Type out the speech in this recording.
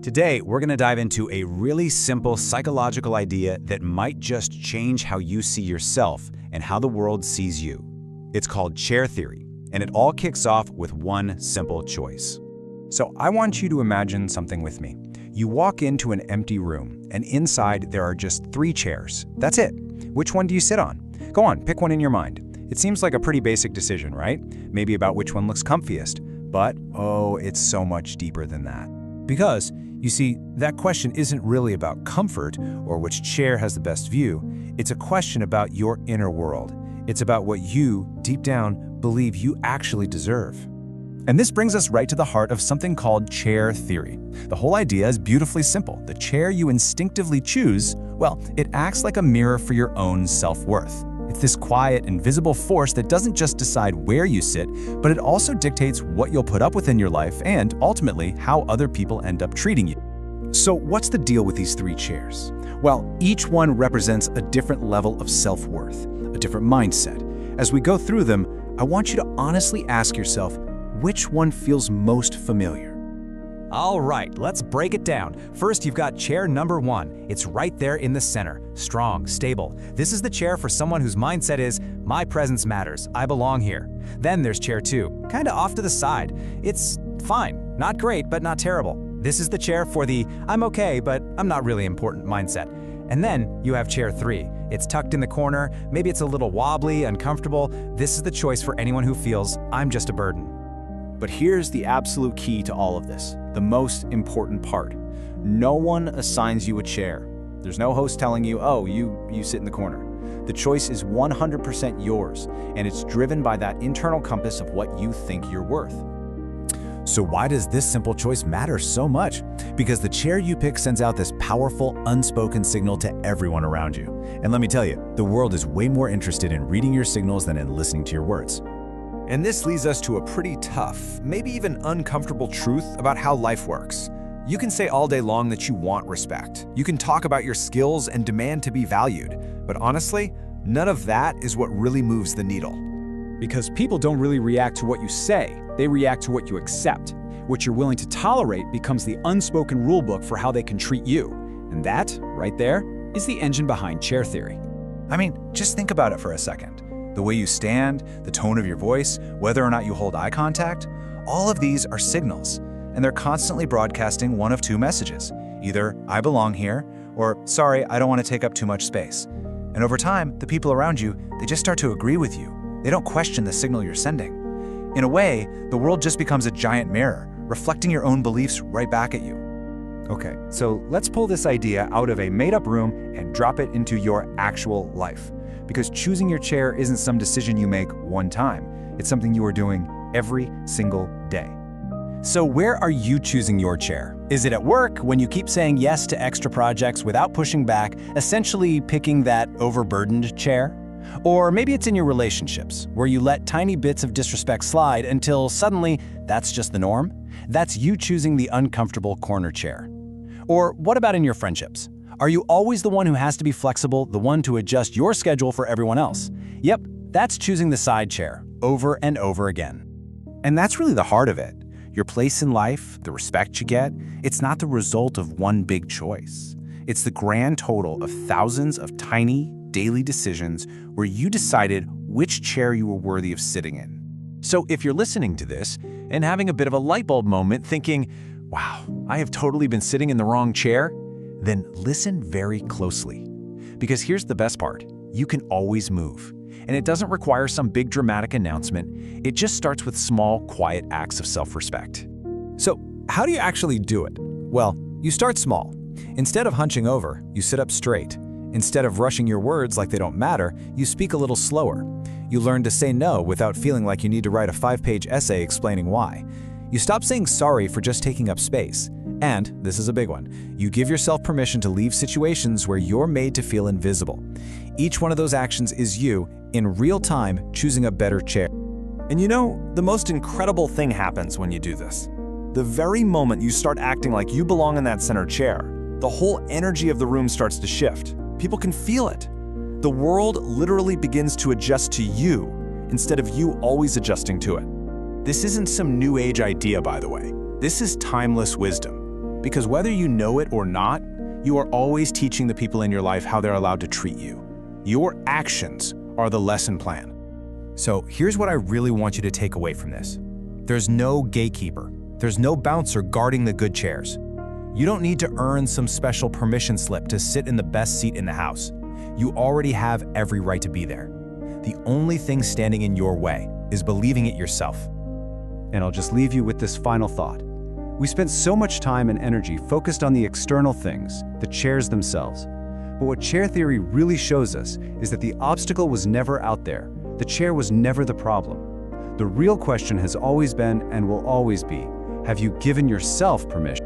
Today, we're going to dive into a really simple psychological idea that might just change how you see yourself and how the world sees you. It's called chair theory, and it all kicks off with one simple choice. So I want you to imagine something with me. You walk into an empty room, and inside there are just 3 chairs. That's it. Which one do you sit on? Go on, pick one in your mind. It seems like a pretty basic decision, right? Maybe about which one looks comfiest. But, oh, it's so much deeper than that. Because, you see, that question isn't really about comfort or which chair has the best view. It's a question about your inner world. It's about what you, deep down, believe you actually deserve. And this brings us right to the heart of something called chair theory. The whole idea is beautifully simple. The chair you instinctively choose, well, it acts like a mirror for your own self-worth. It's this quiet, invisible force that doesn't just decide where you sit, but it also dictates what you'll put up with in your life and, ultimately, how other people end up treating you. So what's the deal with these 3 chairs? Well, each one represents a different level of self-worth, a different mindset. As we go through them, I want you to honestly ask yourself, which one feels most familiar? All right, let's break it down. First, you've got chair number 1. It's right there in the center. Strong, stable. This is the chair for someone whose mindset is, my presence matters, I belong here. Then there's chair 2, kind of off to the side. It's fine, not great, but not terrible. This is the chair for the, I'm okay, but I'm not really important mindset. And then you have chair 3. It's tucked in the corner, maybe it's a little wobbly, uncomfortable. This is the choice for anyone who feels, I'm just a burden. But here's the absolute key to all of this, the most important part. No one assigns you a chair. There's no host telling you, oh, you sit in the corner. The choice is 100% yours, and it's driven by that internal compass of what you think you're worth. So why does this simple choice matter so much? Because the chair you pick sends out this powerful, unspoken signal to everyone around you. And let me tell you, the world is way more interested in reading your signals than in listening to your words. And this leads us to a pretty tough, maybe even uncomfortable truth about how life works. You can say all day long that you want respect. You can talk about your skills and demand to be valued. But honestly, none of that is what really moves the needle. Because people don't really react to what you say, they react to what you accept. What you're willing to tolerate becomes the unspoken rulebook for how they can treat you. And that, right there, is the engine behind chair theory. I mean, just think about it for a second. The way you stand, the tone of your voice, whether or not you hold eye contact, all of these are signals, and they're constantly broadcasting one of 2 messages. Either, I belong here, or, sorry, I don't want to take up too much space. And over time, the people around you, they just start to agree with you. They don't question the signal you're sending. In a way, the world just becomes a giant mirror, reflecting your own beliefs right back at you. Okay, so let's pull this idea out of a made-up room and drop it into your actual life. Because choosing your chair isn't some decision you make one time. It's something you are doing every single day. So where are you choosing your chair? Is it at work, when you keep saying yes to extra projects without pushing back, essentially picking that overburdened chair? Or maybe it's in your relationships, where you let tiny bits of disrespect slide until suddenly that's just the norm? That's you choosing the uncomfortable corner chair. Or what about in your friendships? Are you always the one who has to be flexible, the one to adjust your schedule for everyone else? Yep, that's choosing the side chair, over and over again. And that's really the heart of it. Your place in life, the respect you get, it's not the result of one big choice. It's the grand total of thousands of tiny, daily decisions where you decided which chair you were worthy of sitting in. So if you're listening to this and having a bit of a light bulb moment thinking, wow, I have totally been sitting in the wrong chair, then listen very closely. Because here's the best part, you can always move. And it doesn't require some big dramatic announcement, it just starts with small, quiet acts of self-respect. So how do you actually do it? Well, you start small. Instead of hunching over, you sit up straight. Instead of rushing your words like they don't matter, you speak a little slower. You learn to say no without feeling like you need to write a 5-page essay explaining why. You stop saying sorry for just taking up space. And, this is a big one, you give yourself permission to leave situations where you're made to feel invisible. Each one of those actions is you, in real time, choosing a better chair. And you know, the most incredible thing happens when you do this. The very moment you start acting like you belong in that center chair, the whole energy of the room starts to shift. People can feel it. The world literally begins to adjust to you instead of you always adjusting to it. This isn't some new age idea, by the way. This is timeless wisdom. Because whether you know it or not, you are always teaching the people in your life how they're allowed to treat you. Your actions are the lesson plan. So here's what I really want you to take away from this. There's no gatekeeper. There's no bouncer guarding the good chairs. You don't need to earn some special permission slip to sit in the best seat in the house. You already have every right to be there. The only thing standing in your way is believing it yourself. And I'll just leave you with this final thought. We spent so much time and energy focused on the external things, the chairs themselves. But what chair theory really shows us is that the obstacle was never out there. The chair was never the problem. The real question has always been and will always be, have you given yourself permission?